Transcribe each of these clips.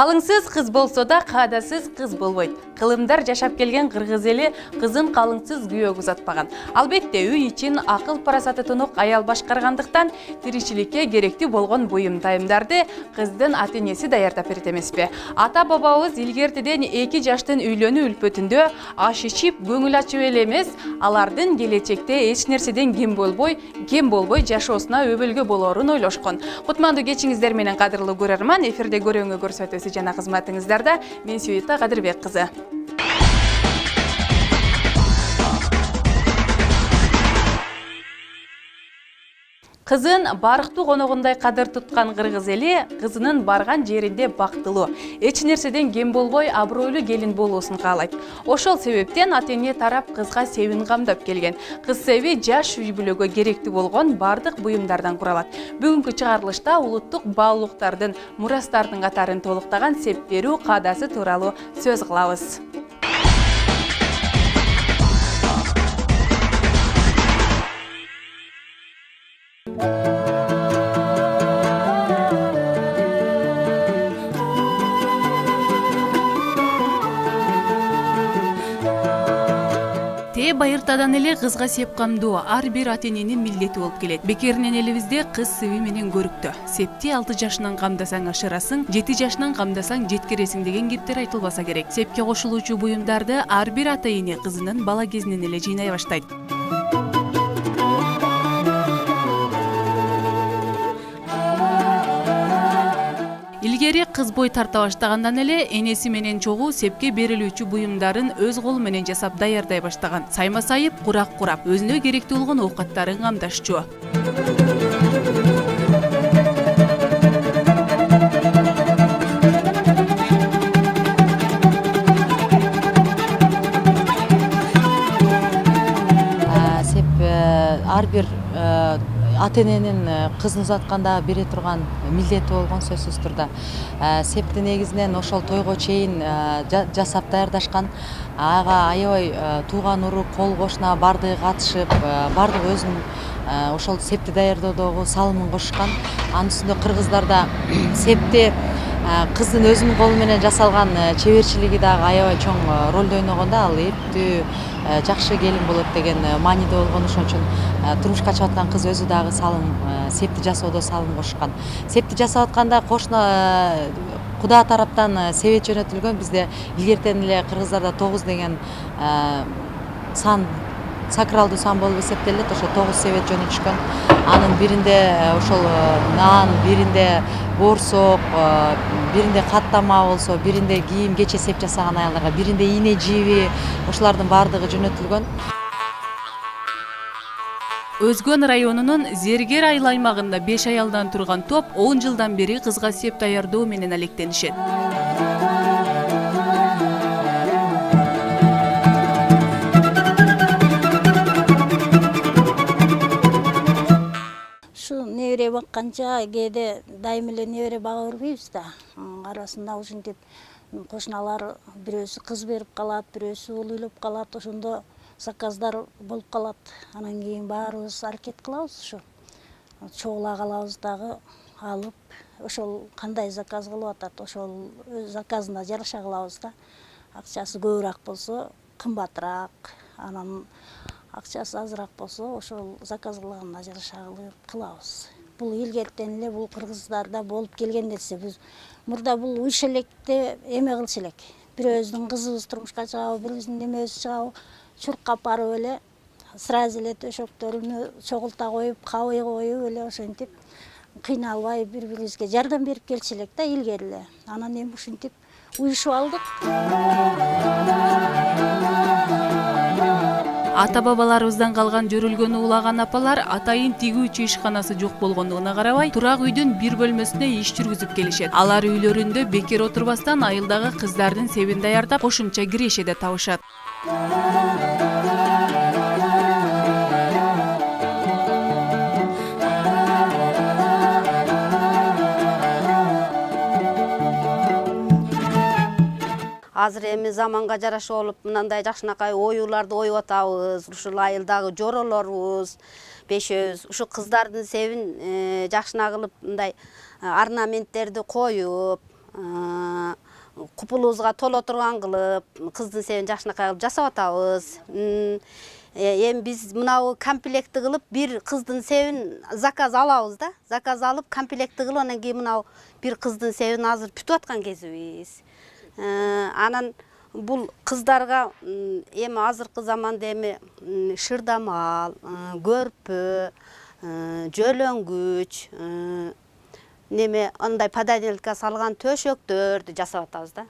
Қалыңсыз қыз болса да қадасыз қыз болбойт. Қылымдар жашап келген қырғыз елі қызын қалыңсыз күйөөгө узатпаган. Албетте үй ичин акыл парасаты тунук аял башкаргандыктан тиричиликке керектүү болгон буюм тайымдарды кыздын ата-энеси даярдап берет эмеспи. Ата бабабыз илгертиден 2 жаштын үйлөнүү үлпөтүндө аш ичип көңүл ачып эле эмес, алардын келечекте эч нерседен кем болбой жашоосуна өбөлгө болорун ойлошкон. Кутмандуу кечиңиздер менен кадырлуу көрөрман, эфирде көрүүнгө көрсөтөсү жана кызматыңыздарда мен Сүйүта Кадырбек кызы. Кызын барыктуу коногундай кадыр туткан кыргыз эли кызынын барган жеринде бактылуу, эч нерседен кем болбой абройлуу келин болуусун каалайт. Ошол себептен ата-эне тарап кызга себин камдап келген. Кыз себи жаш үй бүлөгө керектүү болгон бардык буюмдардан куралат. Бүгүнкү чыгарылышта улуттук баалуулуктардын, мурастардын катарын толуктаган сеп берүү каадасы тууралуу сөз кылабыз. Байыртадан эле кызга сеп камдоо ар бир ата-эненин милдети болуп келет. Бекеринен элибизде кыз себи менен көрүктө. Септи 6 жашынан камдасаң ашырасың, 7 жашынан камдасаң жеткиресиң деген кептер айтылбаса керек. Сепке кошулуучу буюмдарды ар бир ата-эне кызынын бала кезинен эле жыйнай баштайт. Илгери кыз бой тарта баштагандан эле энеси менен чогуу сепке берилүүчү буюмдарын өз колу менен жасап даярдай баштаган. Сайма сайып, курак курап, өзүнө керектүү болгон оокаттарын камдашчу. Сеп ар бир ата-эненин кызын узатканда бере турган милдети болгон сөзсүз турда. Септи негизинен ошол тойго чейин жасап даярдашкан. Ага аябай тууган урук, кол кошуна бардыгы катышып, бардыгы өзүнүн ошол септи даярдоодогу салымын кошушкан. Анын үстүндө кыргыздарда септи кыздын өзүнүн колу менен жасалган чеберчилиги дагы аябай чоң ролду ойногон да, ал эптүү жакшы келин болот деген мааниде болгон. Ошон үчүн турмушка чыгып аткан кыз өзү дагы салым, септи жасоодо салым кошкан. Септи жасап атканда кошуна куда тараптан себет жөнөтүлгөн. Бизде илгертен эле кыргыздарда 9 деген сан, сакралдуу сан болуп эсептелет. Ошо 9 себет жөнөтүшкөн. Анын биринде ошол нан, биринде боорсок, биринде каттама болсо, биринде кийим кече сеп жасаган аялдарга, биринде ийне жиби, ошолордун баардыгы жөнөтүлгөн. Өзгөн районунун Зергер айыл аймагында 5 аялдан турган топ 10 жылдан бери кызга сеп даярдоо менен алектенишет. Ушу небере бакканча кээде дайым эле небере бага бербейбиз да. Арасында ушинтип кошуналар бирөөсү кыз берип калат, бирөөсү уул үйлөп калат, ошондо заказдар болуп калат. Анан кийин баарыбыз аракет кылабыз ушу. Чогула калабыз дагы алып, ошол кандай заказ кылып атат, ошол өз заказына жараша кылабыз да. Акчасы көбүрөөк болсо кымбатыраак, анан акчасы азыраак болсо ошол заказ кылганына жараша кылабыз. Бул илгертен эле бул кыргыздарда болуп келген нерсе. Биз мурда бул уйша электе эме кылчу элек. Бирөөбүздүн кызыбыз турмушка чыгабы, бирибиздин немебиз чыгабы, чуркап барып эле сразу эле төшөктөрүнө чогулта коюп, кабый коюп эле ошентип кыйналбай бири-бирибизге жардам берип келчү элек да илгери эле. Анан эми ушинтип уюшуп алдык. Ата-бабаларыбыздан калган жөрүлгөнү улаган апалар атайын тигүүчү ишканасы жок болгондугуна карабай, турак үйдүн бир бөлмөсүнө иш жүргүзүп келишет. Алар үйлөрүндө бекер отурбастан айылдагы кыздардын себин даярдап, кошумча киреше да табышат. Азыр эми заманга жараша болуп мындай жакшынакай оюларды оюп атабыз. Ушул айылдагы жоролорубуз, бешөөбүз ушу кыздардын себин жакшына кылып мындай орнаменттерди коюп, купулубузга толо турган кылып, кыздын себин жакшынакай кылып жасап атабыз. Эми биз мынау комплектти кылып бир кыздын себин заказ алабыз да. Заказ алып комплектти кылып анан кийин мынау бир кыздын себин азыр бүтүп аткан кезибиз. Анан бул кыздарга эми азыркы заманда эми шырдамал, көрпө, жөлөңгүч, неме андай пододелька салган төшөктөрдү жасап атабыз да.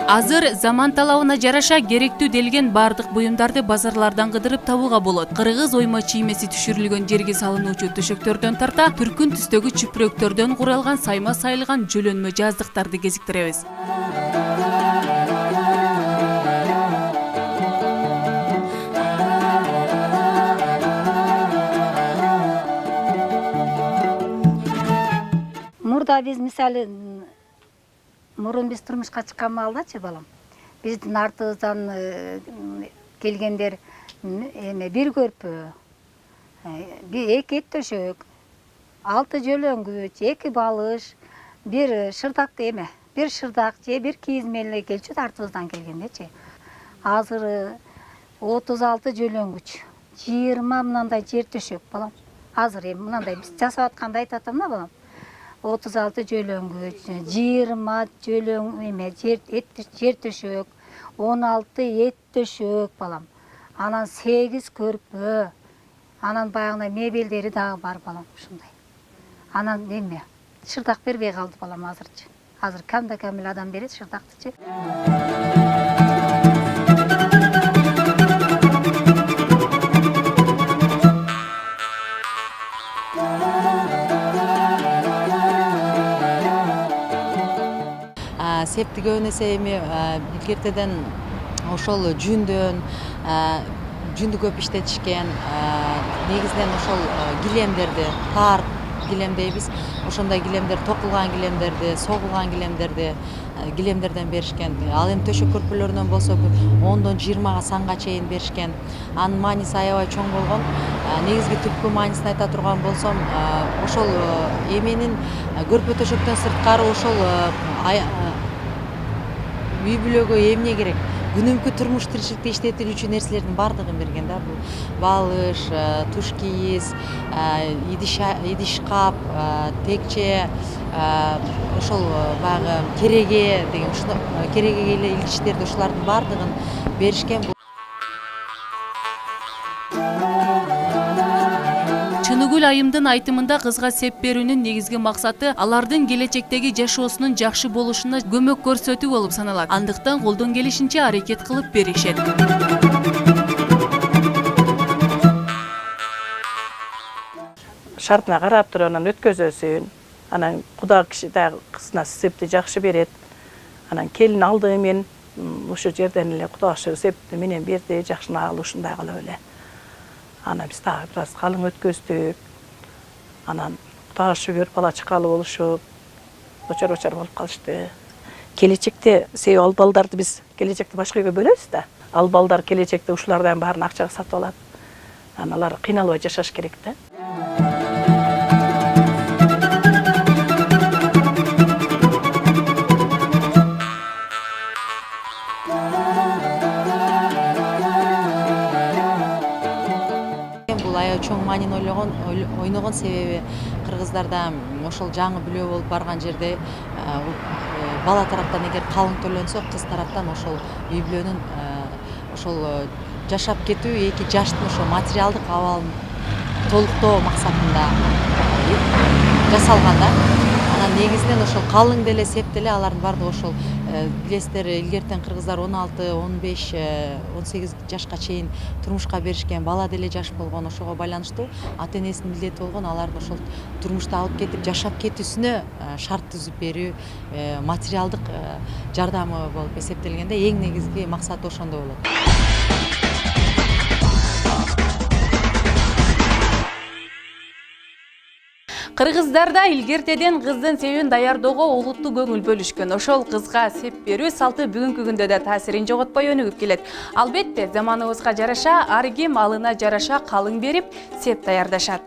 Азыр заман талабына жараша керектүү делген бардык буюмдарды базарлардан кыдырып табууга болот. Кыргыз ойма чиймеси түшүрүлгөн жерге салынуучу төшөктөрдөн тарта түркүн түстөгү чүпүрөктөрдөн куралган сайма сайылган жөлөнмө жаздыктарды кезиктиребиз. Мурда биз мисалы мурун биз турмушка чыккан маалдачы балам. Биздин артыбыздан келгендер эме бир көрпө, эки төшөк, 6 жөлөңгүч, 2 балыш, бир шырдакты эме, бир шырдак же бир кийизмеле келчү артыбыздан келгендечи. Азыр 36 жөлөңгүч, 20 мынандай жер төшөк балам. Азыр эми мынандай биз жасап атканды айтып атам да балам. 36 жөлөңгүч, 20 жер төшөк, 16 эт төшөк балам. Анан 8 көрпө, анан баягындай мебелдери дагы бар балам ушундай. Анан эме шырдак бербей калды балам азырчы. Азыр камда камил адам берет шырдактычы. Септи көбүнесе эми илгертеден ошол жүндөн, жүндү көп иштетишкен, негизинен ошол килемдерди, тар килем дейбиз, ошондой килемдер, токулган килемдерди, согулган килемдерден беришкен. Ал эми төшөк көрпөлөрүнөн болсо 10-дон 20-га санга чейин беришкен. Анын мааниси аябай чоң болгон. Негизги түпкү маанисин айта турган болсом, ошол эменин көрпө төшөктөн сырткары ошол үй бүлөгө эмне керек? Күнүмкү турмуш тиричиликте иштетилүүчү нерселердин бардыгын берген да. Бул балыш, туш кийиз, идиш шкаф, текче, ошол баягы кереге деген ушул керегеге илгичтерди ушулардын бардыгын беришкен. Чыныгүл айымдын айтымында кызга сеп берүүнүн негизги максаты алардын келечектеги жашоосунун жакшы болушуна көмөк көрсөтүү болуп саналат. Андыктан колдон келишинче аракет кылып беришет. Шартына карап туруп анан өткөзөсүн. Анан куда киши дагы кызына септи жакшы берет. Анан келин алды мен ошол жерден эле кудасы септи менен берди, жакшына ал ушундай кылып эле. Анан биз дагы бир аз калың өткөздүк. Анан Кудайга шүгүр бала чакалы болушуп, очор болуп калышты. Келечекте сей ал балдарды биз келечекте башка үйгө бөлөбүз да. Ал балдар келечекте ушулардан баарын акчага сатып алат. Алар кыйналбай жашаш керек да. Чоң маанин ойногон себеби кыргыздарда ошол жаңы бүлө болуп барган жерде бала тараптан эгер калың төлөнсө, кыз тараптан ошол үй бүлөнүн ошол жашап кетүү, эки жаштын ошол материалдык абалын толуктоо максатында жасалган да. Анан негизинен ошол калың деле, сеп деле алардын баардыгы ошол билесиздер, илгертен кыргыздар 16, 15, 18 жашка чейин турмушка беришкен, бала деле жаш болгон, ошого байланыштуу ата-энесинин милдети болгон алардын ошол турмушта алып кетип жашап кетүүсүнө шарт түзүп берүү, материалдык жардамы болуп эсептелгенде эң негизги максаты ошондо болот. Кыргыздарда илгертеден кыздын себин даярдоого олуттуу көңүл бөлүшкөн. Ошол кызга сеп берүү салты бүгүнкү күндө да таасирин жоготпой өнүгүп келет. Албетте, заманыбызга жараша ар ким алына жараша калың берип, сеп даярдашат.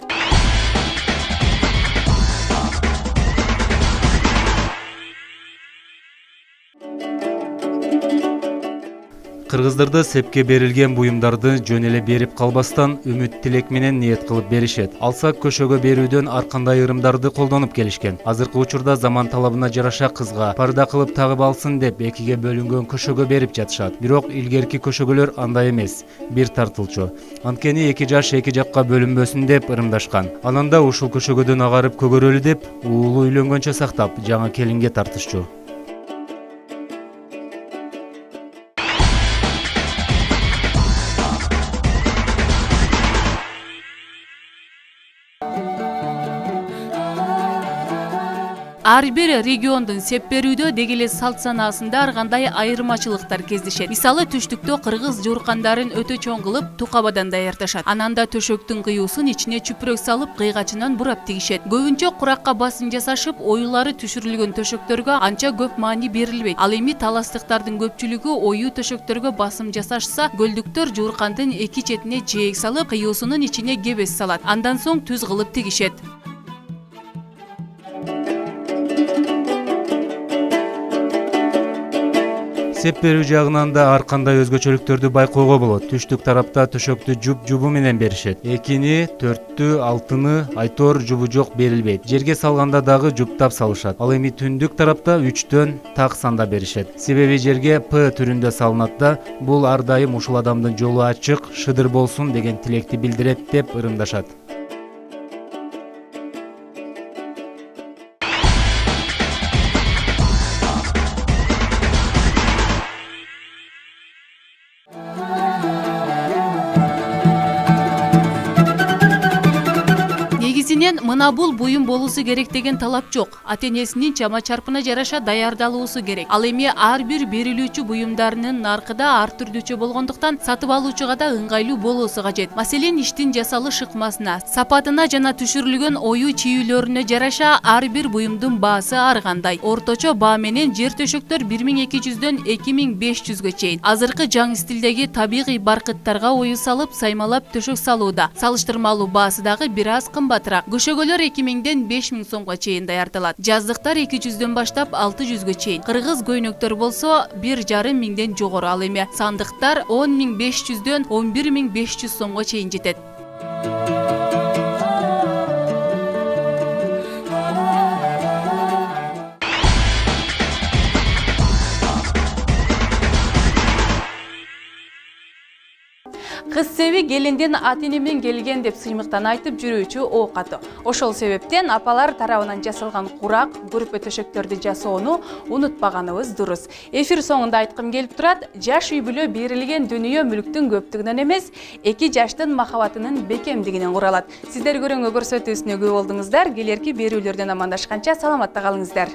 Кыргыздарда сепке берилген буюмдарды жөн эле берип калбастан үмүт тилек менен ниет кылып беришет. Алса көшөгө берүүдөн ар кандай ырымдарды колдонуп келишкен. Азыркы учурда заман талабына жараша кызга парда кылып тагып алсын деп экиге бөлүнгөн көшөгө берип жатышат. Бирок илгерки көшөгөлөр андай эмес, бир тартылчу. Анткени эки жаш эки жакка бөлүнбөсүн деп ырымдашкан. Анан да ушул көшөгөдөн агарып көгөрөлү деп уулу үйлөнгөнчө сактап жаңы келинге тартышчу. Ар бир региондун сеп берүүдө деги эле салт санаасында ар кандай айырмачылыктар кездешет. Мисалы түштүктө кыргыз жууркандарын өтө чоң кылып тукабадан даярдашат. Анан да төшөктүн кыюусун ичине чүпүрөк салып кыйгачынан бурап тигишет. Көбүнчө куракка басым жасашып, оюлары түшүрүлгөн төшөктөргө анча көп маани берилбейт. Ал эми таластыктардын көпчүлүгү оюу төшөктөргө басым жасашса, гөлдүктөр жууркандын эки четине жээк салып, кыюусунун ичине кебес салат. Андан соң түз кылып тигишет. Сеп берүү жагынан да ар кандай өзгөчөлүктөрдү байкоого болот. Түштүк тарапта төшөктү жубу менен беришет. Экини, төрттү, алтыны, айтор жубу жок берилбейт. Жерге салганда дагы жуптап салышат. Ал эми түндүк тарапта 3төн так санда беришет. Себеби жерге П түрүндө салынат да, бул ар дайым ушул адамдын жолу ачык, шыдыр болсун деген тилекти билдирет деп ырымдашат. Мына бул буюм болуусу керек деген талап жок. Ата-энесинин чама чарпына жараша даярдалуусу керек. Ал эми ар бир берилүүчү буюмдарынын наркы да ар түрдүүчө болгондуктан сатып алуучуга да ыңгайлуу болуусу кажет. Маселен, иштин жасалыш ыкмасына, сапатына жана түшүрүлгөн оюу чийүүлөрүнө жараша ар бир буюмдун баасы ар кандай. Орточо баа менен жер төшөктөр 1200дөн 2500гө чейин. Азыркы жаңы стилдеги табигый баркыттарга ою салып, саймалап төшөк салууда. Салыштырмалуу баасы дагы бир аз кымбатыраак. Көшөгөлөр 2000ден 5000 сомго чейин даярдалат. Жаздыктар 200дөн баштап 600гө чейин. Кыргыз көйнөктөр болсо 1,5 миңден жогору, ал эми сандыктар 10500дөн 11500 сомго чейин жетет. Кыз себи келиндин ата-эне менен келген деп сыймыктан айтып жүрүүчү оокаты. Ошол себептен апалар тарабынан жасалган курак, көрпө төшөктөрдү жасоону унутпаганыбыз дурус. Эфир соңунда айткым келип турат, жаш үй бүлө берилген дүнүйө мүлктүн көптүгүнөн эмес, эки жаштын махабатынын бекемдигинен куралат. Сиздер көрөңгө көрсөтүүсүнө күбө болдуңуздар. Келерки берүүлөрдөн амандашканча саламатта калыңыздар.